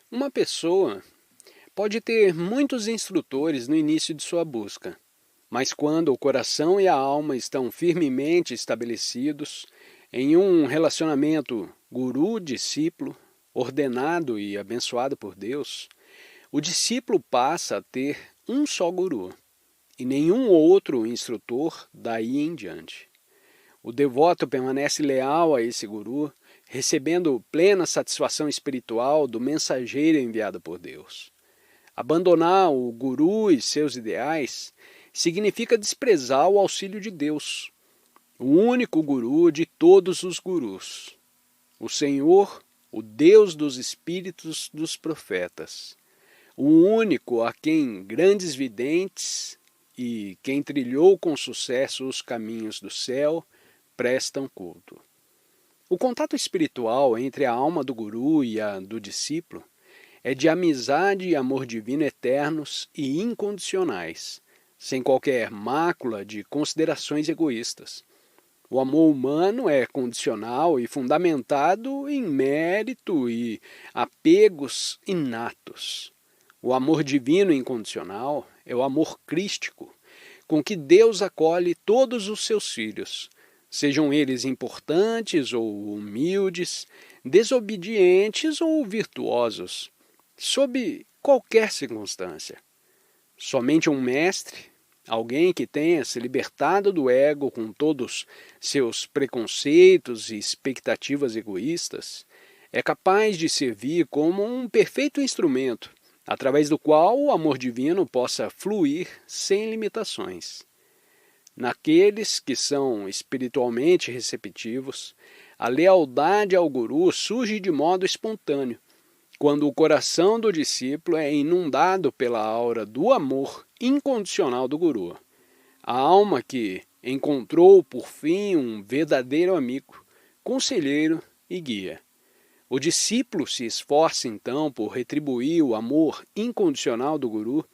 Uma pessoa pode ter muitos instrutores no início de sua busca, mas quando o coração e a alma estão firmemente estabelecidos em um relacionamento guru-discípulo, ordenado e abençoado por Deus, o discípulo passa a ter um só guru e nenhum outro instrutor daí em diante. O devoto permanece leal a esse guru, recebendo plena satisfação espiritual do mensageiro enviado por Deus. Abandonar o guru e seus ideais significa desprezar o auxílio de Deus, o único guru de todos os gurus, o Senhor, o Deus dos espíritos dos profetas, o único a quem grandes videntes e quem trilhou com sucesso os caminhos do céu prestam culto. O contato espiritual entre a alma do guru e a do discípulo é de amizade e amor divino eternos e incondicionais, sem qualquer mácula de considerações egoístas. O amor humano é condicional e fundamentado em mérito e apegos inatos. O amor divino incondicional é o amor crístico, com que Deus acolhe todos os seus filhos, sejam eles importantes ou humildes, desobedientes ou virtuosos, sob qualquer circunstância. Somente um mestre, alguém que tenha se libertado do ego com todos seus preconceitos e expectativas egoístas, é capaz de servir como um perfeito instrumento, através do qual o amor divino possa fluir sem limitações. Naqueles que são espiritualmente receptivos, a lealdade ao guru surge de modo espontâneo, quando o coração do discípulo é inundado pela aura do amor incondicional do guru. A alma que encontrou, por fim, um verdadeiro amigo, conselheiro e guia. O discípulo se esforça, então, por retribuir o amor incondicional do guru,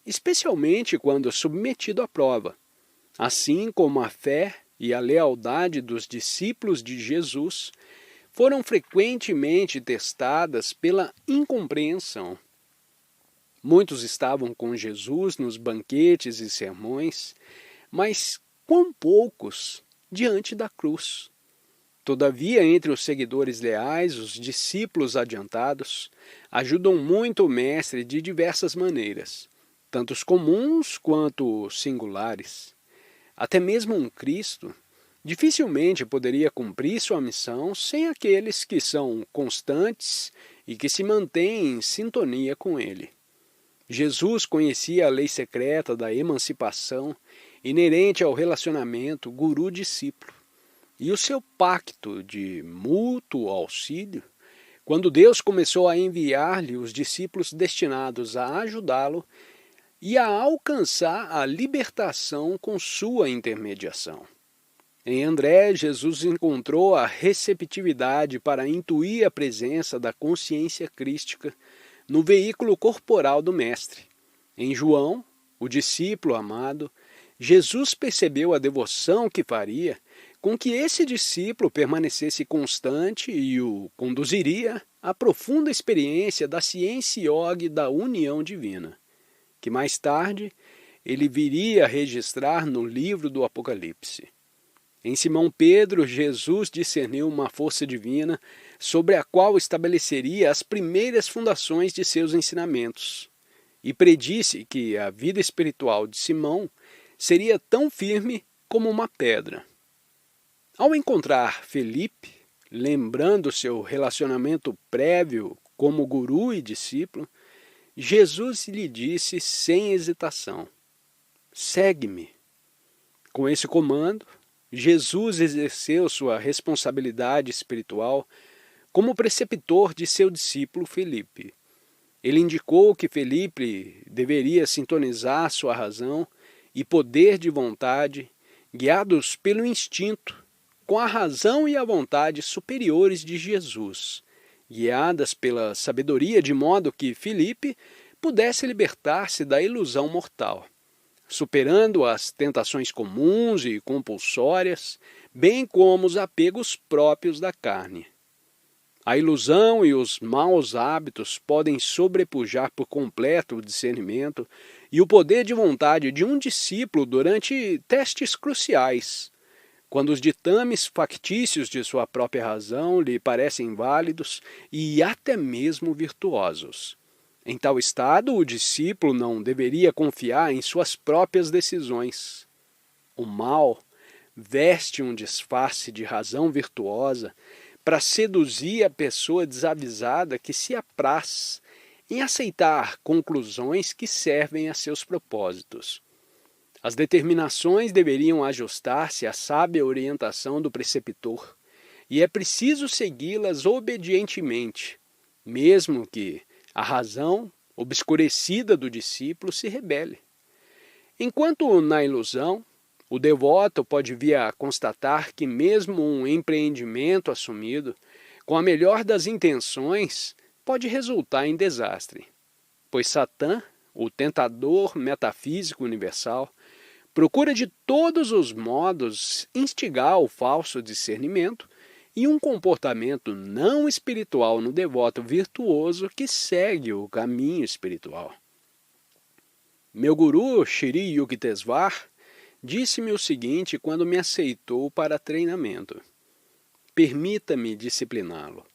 especialmente quando submetido à prova. Assim como a fé e a lealdade dos discípulos de Jesus foram frequentemente testadas pela incompreensão. Muitos estavam com Jesus nos banquetes e sermões, mas quão poucos diante da cruz. Todavia, entre os seguidores leais, os discípulos adiantados ajudam muito o Mestre de diversas maneiras, tanto os comuns quanto os singulares. Até mesmo um Cristo dificilmente poderia cumprir sua missão sem aqueles que são constantes e que se mantêm em sintonia com ele. Jesus conhecia a lei secreta da emancipação inerente ao relacionamento guru-discípulo e o seu pacto de mútuo auxílio, quando Deus começou a enviar-lhe os discípulos destinados a ajudá-lo e a alcançar a libertação com sua intermediação. Em André, Jesus encontrou a receptividade para intuir a presença da consciência crística no veículo corporal do Mestre. Em João, o discípulo amado, Jesus percebeu a devoção que faria com que esse discípulo permanecesse constante e o conduziria à profunda experiência da ciência yoga da união divina, que mais tarde ele viria a registrar no livro do Apocalipse. Em Simão Pedro, Jesus discerniu uma força divina sobre a qual estabeleceria as primeiras fundações de seus ensinamentos, e predisse que a vida espiritual de Simão seria tão firme como uma pedra. Ao encontrar Felipe, lembrando seu relacionamento prévio como guru e discípulo, Jesus lhe disse sem hesitação: segue-me. Com esse comando, Jesus exerceu sua responsabilidade espiritual como preceptor de seu discípulo Felipe. Ele indicou que Felipe deveria sintonizar sua razão e poder de vontade, guiados pelo instinto, com a razão e a vontade superiores de Jesus, guiadas pela sabedoria, de modo que Felipe pudesse libertar-se da ilusão mortal, superando as tentações comuns e compulsórias, bem como os apegos próprios da carne. A ilusão e os maus hábitos podem sobrepujar por completo o discernimento e o poder de vontade de um discípulo durante testes cruciais, quando os ditames factícios de sua própria razão lhe parecem válidos e até mesmo virtuosos. Em tal estado, o discípulo não deveria confiar em suas próprias decisões. O mal veste um disfarce de razão virtuosa para seduzir a pessoa desavisada que se apraz em aceitar conclusões que servem a seus propósitos. As determinações deveriam ajustar-se à sábia orientação do preceptor, e é preciso segui-las obedientemente, mesmo que a razão obscurecida do discípulo se rebele. Enquanto na ilusão, o devoto pode vir a constatar que mesmo um empreendimento assumido com a melhor das intenções pode resultar em desastre, pois Satã, o tentador metafísico universal, procura de todos os modos instigar o falso discernimento e um comportamento não espiritual no devoto virtuoso que segue o caminho espiritual. Meu guru, Shri Yukteswar, disse-me o seguinte quando me aceitou para treinamento: permita-me discipliná-lo,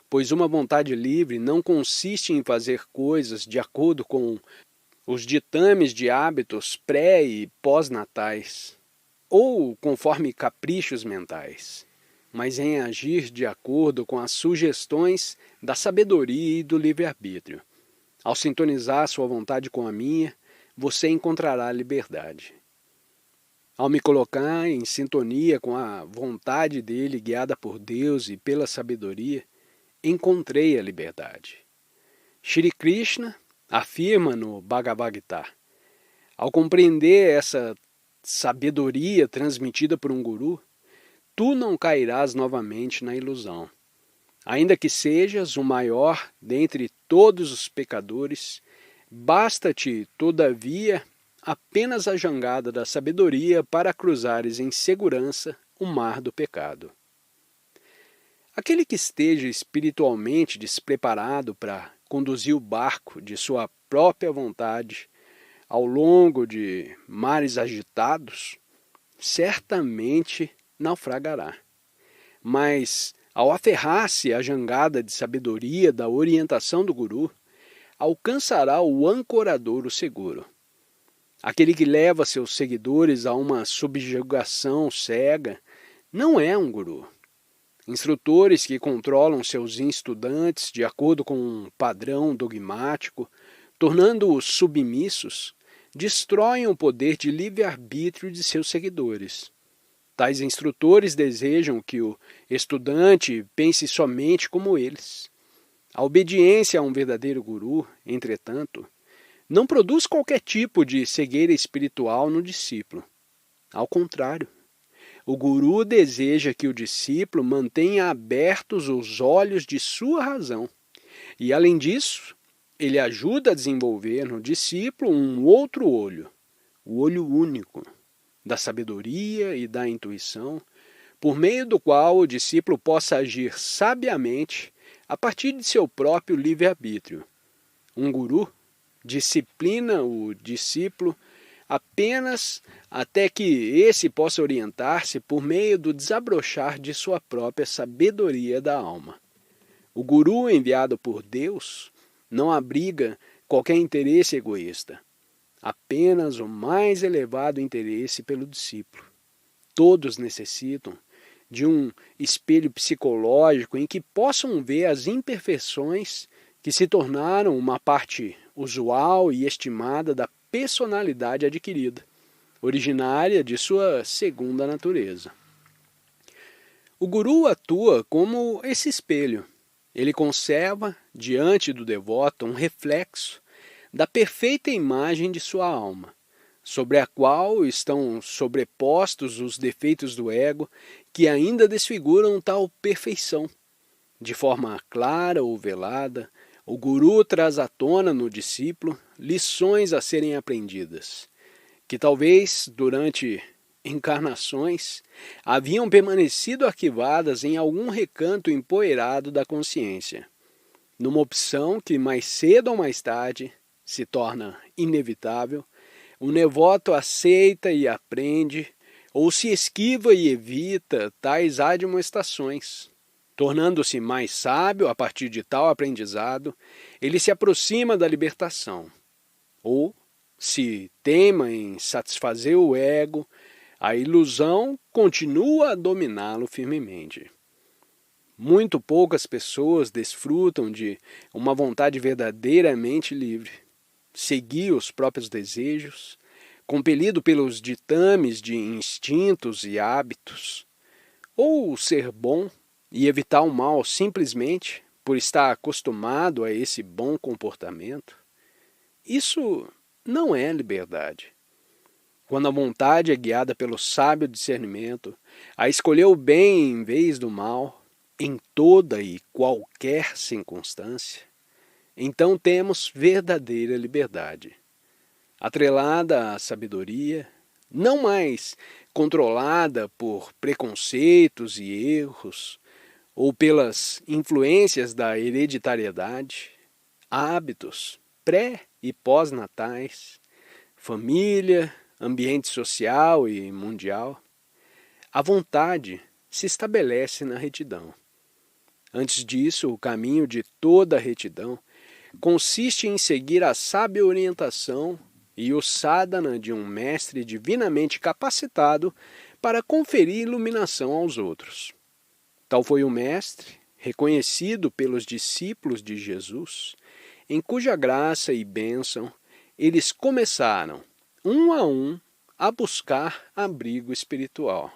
pois uma vontade livre não consiste em fazer coisas de acordo com os ditames de hábitos pré- e pós-natais, ou conforme caprichos mentais, mas em agir de acordo com as sugestões da sabedoria e do livre-arbítrio. Ao sintonizar sua vontade com a minha, você encontrará liberdade. Ao me colocar em sintonia com a vontade dele, guiada por Deus e pela sabedoria, encontrei a liberdade. Shri Krishna afirma no Bhagavad Gita: ao compreender essa sabedoria transmitida por um guru, tu não cairás novamente na ilusão. Ainda que sejas o maior dentre todos os pecadores, basta-te, todavia, apenas a jangada da sabedoria para cruzares em segurança o mar do pecado. Aquele que esteja espiritualmente despreparado para conduzir o barco de sua própria vontade ao longo de mares agitados, certamente naufragará. Mas, ao aferrar-se à jangada de sabedoria da orientação do guru, alcançará o ancoradouro seguro. Aquele que leva seus seguidores a uma subjugação cega não é um guru. Instrutores que controlam seus estudantes de acordo com um padrão dogmático, tornando-os submissos, destroem o poder de livre-arbítrio de seus seguidores. Tais instrutores desejam que o estudante pense somente como eles. A obediência a um verdadeiro guru, entretanto, não produz qualquer tipo de cegueira espiritual no discípulo. Ao contrário, o guru deseja que o discípulo mantenha abertos os olhos de sua razão. E, além disso, ele ajuda a desenvolver no discípulo um outro olho, o olho único, da sabedoria e da intuição, por meio do qual o discípulo possa agir sabiamente a partir de seu próprio livre-arbítrio. Um guru disciplina o discípulo apenas até que esse possa orientar-se por meio do desabrochar de sua própria sabedoria da alma. O guru enviado por Deus não abriga qualquer interesse egoísta, apenas o mais elevado interesse pelo discípulo. Todos necessitam de um espelho psicológico em que possam ver as imperfeições que se tornaram uma parte usual e estimada da personalidade adquirida, originária de sua segunda natureza. O guru atua como esse espelho. Ele conserva, diante do devoto, um reflexo da perfeita imagem de sua alma, sobre a qual estão sobrepostos os defeitos do ego que ainda desfiguram tal perfeição. De forma clara ou velada, o guru traz à tona no discípulo lições a serem aprendidas, que talvez durante encarnações haviam permanecido arquivadas em algum recanto empoeirado da consciência, numa opção que mais cedo ou mais tarde se torna inevitável. O devoto aceita e aprende, ou se esquiva e evita tais admoestações. Tornando-se mais sábio a partir de tal aprendizado, ele se aproxima da libertação. Ou, se teima em satisfazer o ego, a ilusão continua a dominá-lo firmemente. Muito poucas pessoas desfrutam de uma vontade verdadeiramente livre. Seguir os próprios desejos, compelido pelos ditames de instintos e hábitos, ou ser bom e evitar o mal simplesmente por estar acostumado a esse bom comportamento, isso não é liberdade. Quando a vontade é guiada pelo sábio discernimento a escolher o bem em vez do mal, em toda e qualquer circunstância, então temos verdadeira liberdade, atrelada à sabedoria, não mais controlada por preconceitos e erros, ou pelas influências da hereditariedade, hábitos pré- e pós-natais, família, ambiente social e mundial. A vontade se estabelece na retidão. Antes disso, o caminho de toda a retidão consiste em seguir a sábia orientação e o sadhana de um mestre divinamente capacitado para conferir iluminação aos outros. Tal foi o mestre, reconhecido pelos discípulos de Jesus, em cuja graça e bênção eles começaram, um a buscar abrigo espiritual.